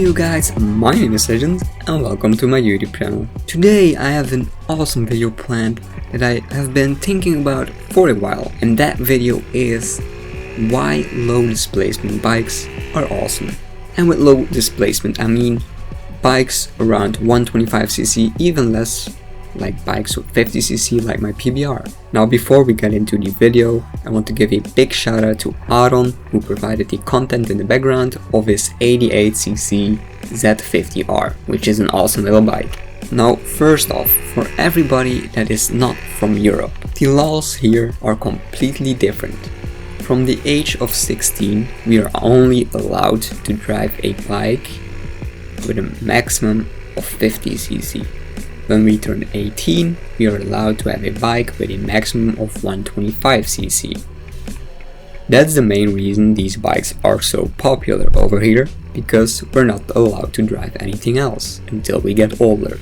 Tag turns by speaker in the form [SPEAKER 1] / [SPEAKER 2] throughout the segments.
[SPEAKER 1] you guys, my name is Legend and welcome to my YouTube channel. Today I have an awesome video planned that I have been thinking about for a while, and that video is why low displacement bikes are awesome. And with low displacement I mean bikes around 125cc, even less, like bikes with 50cc like my PBR. Now before we get into the video, I want to give a big shout out to Aaron, who provided the content in the background of his 88cc Z50R, which is an awesome little bike. Now first off, for everybody that is not from Europe, the laws here are completely different. From the age of 16, we are only allowed to drive a bike with a maximum of 50cc. When we turn 18, we are allowed to have a bike with a maximum of 125cc. That's the main reason these bikes are so popular over here, because we're not allowed to drive anything else until we get older.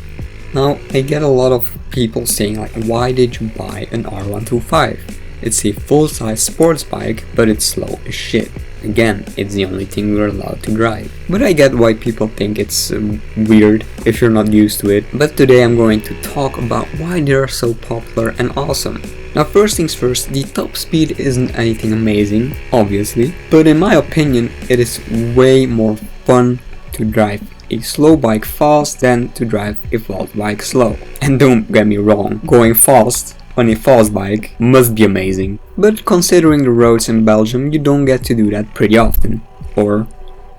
[SPEAKER 1] Now, I get a lot of people saying like, why did you buy an R-125? It's a full-size sports bike, but it's slow as shit. Again, it's the only thing we're allowed to drive. But I get why people think it's weird if you're not used to it. But today I'm going to talk about why they are so popular and awesome. Now first things first, the top speed isn't anything amazing, obviously. But in my opinion, it is way more fun to drive a slow bike fast than to drive a fast bike slow. And don't get me wrong, going fast on a fast bike must be amazing, but considering the roads in Belgium, you don't get to do that pretty often, or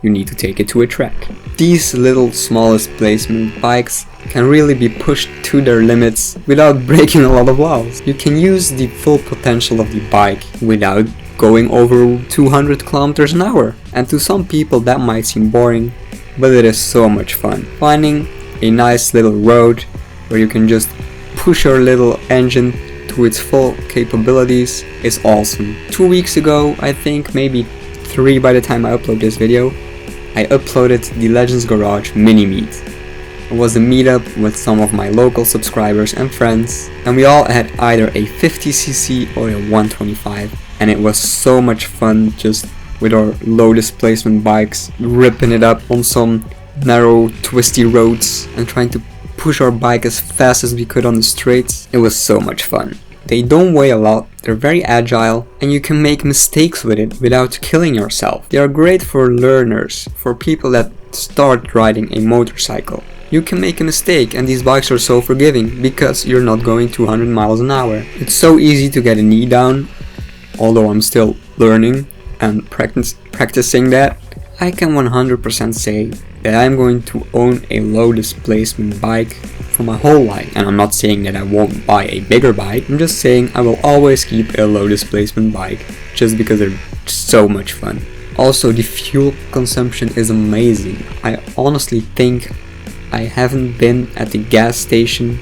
[SPEAKER 1] you need to take it to a track. These little small displacement bikes can really be pushed to their limits without breaking a lot of laws. You can use the full potential of the bike without going over 200 kilometers an hour, and to some people that might seem boring, but it is so much fun. Finding a nice little road where you can just push your little engine to its full capabilities is awesome. 2 weeks ago, I think, maybe 3 by the time I upload this video, I uploaded the Legends Garage mini meet. It was a meetup with some of my local subscribers and friends, and we all had either a 50cc or a 125, and it was so much fun just with our low displacement bikes, ripping it up on some narrow twisty roads and trying to push our bike as fast as we could on the straights. It was so much fun. They don't weigh a lot, they're very agile, and you can make mistakes with it without killing yourself. They are great for learners, for people that start riding a motorcycle. You can make a mistake and these bikes are so forgiving because you're not going 200 miles an hour. It's so easy to get a knee down, although I'm still learning and practicing that. I can 100% say that I'm going to own a low displacement bike for my whole life. And I'm not saying that I won't buy a bigger bike, I'm just saying I will always keep a low displacement bike just because they're so much fun. Also, the fuel consumption is amazing. I honestly think I haven't been at the gas station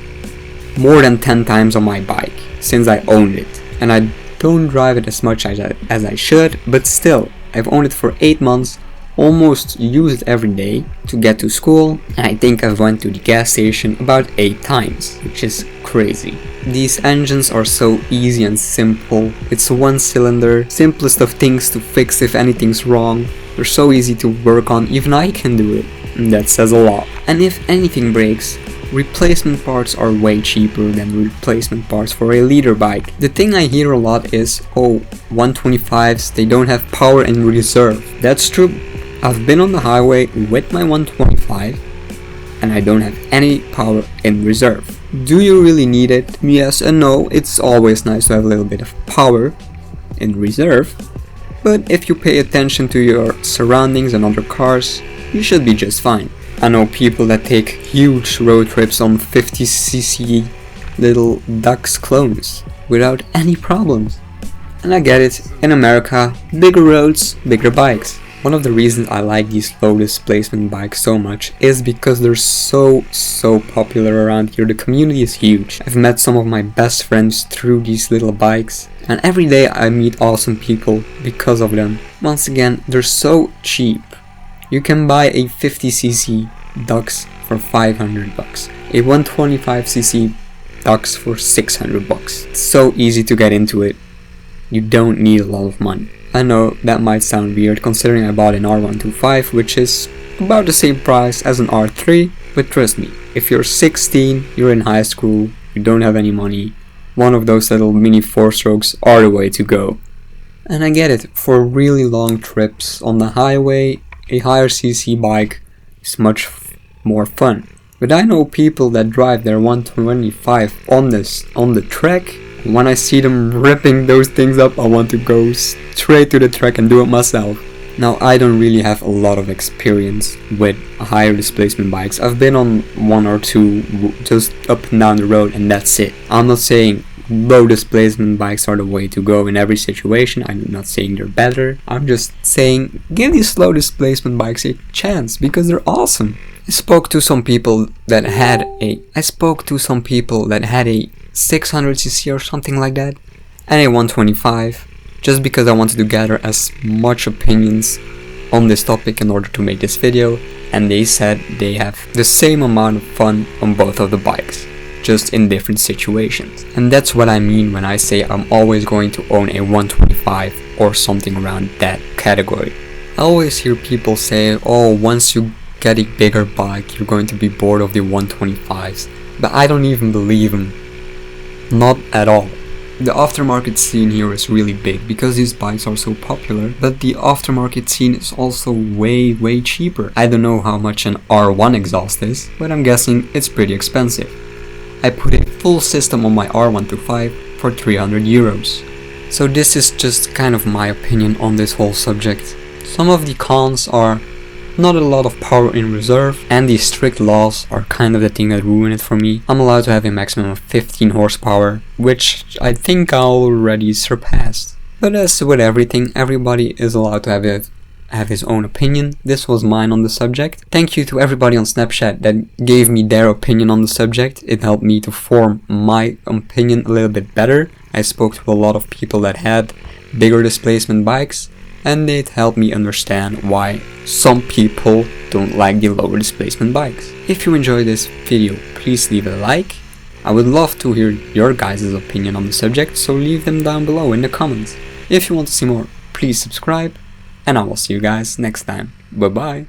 [SPEAKER 1] more than 10 times on my bike since I owned it. And I don't drive it as much as I should, but still, I've owned it for 8 months. Almost use it every day to get to school, and I think I've went to the gas station about 8 times, which is crazy. These engines are so easy and simple. It's one cylinder, simplest of things to fix if anything's wrong. They're so easy to work on, even I can do it, and that says a lot. And if anything breaks, replacement parts are way cheaper than replacement parts for a liter bike. The thing I hear a lot is, oh, 125s, they don't have power in reserve. That's true. I've been on the highway with my 125 and I don't have any power in reserve. Do you really need it? Yes and no, it's always nice to have a little bit of power in reserve, but if you pay attention to your surroundings and other cars, you should be just fine. I know people that take huge road trips on 50cc little Dux clones without any problems. And I get it, in America, bigger roads, bigger bikes. One of the reasons I like these low displacement bikes so much is because they're so popular around here. The community is huge. I've met some of my best friends through these little bikes, and every day I meet awesome people because of them. Once again, they're so cheap. You can buy a 50cc Dux for 500 bucks, a 125cc Dux for 600 bucks. It's so easy to get into it. You don't need a lot of money. I know that might sound weird considering I bought an R-125, which is about the same price as an R3, but trust me, if you're 16, you're in high school, you don't have any money, one of those little mini 4-strokes are the way to go. And I get it, for really long trips on the highway, a higher cc bike is much more fun. But I know people that drive their 125 on the track. When I see them ripping those things up, I want to go straight to the track and do it myself. Now, I don't really have a lot of experience with higher displacement bikes. I've been on one or two just up and down the road, and that's it. I'm not saying low displacement bikes are the way to go in every situation. I'm not saying they're better. I'm just saying give these low displacement bikes a chance because they're awesome. I spoke to some people that had a 600cc or something like that, and a 125, just because I wanted to gather as much opinions on this topic in order to make this video, and they said they have the same amount of fun on both of the bikes, just in different situations. And that's what I mean when I say I'm always going to own a 125 or something around that category. I always hear people say, oh, once you get a bigger bike, you're going to be bored of the 125s, but I don't even believe them. Not at all. The aftermarket scene here is really big because these bikes are so popular, but the aftermarket scene is also way cheaper. I don't know how much an R1 exhaust is, but I'm guessing it's pretty expensive. I put a full system on my R125 for 300 euros. So this is just kind of my opinion on this whole subject. Some of the cons are not a lot of power in reserve, and the strict laws are kind of the thing that ruin it for me. I'm allowed to have a maximum of 15 horsepower, which I think I already surpassed. But as with everything, everybody is allowed to have his own opinion. This was mine on the subject. Thank you to everybody on Snapchat that gave me their opinion on the subject. It helped me to form my opinion a little bit better. I spoke to a lot of people that had bigger displacement bikes, and it helped me understand why some people don't like the lower displacement bikes. If you enjoyed this video, please leave a like. I would love to hear your guys' opinion on the subject, so leave them down below in the comments. If you want to see more, please subscribe, and I will see you guys next time. Bye bye.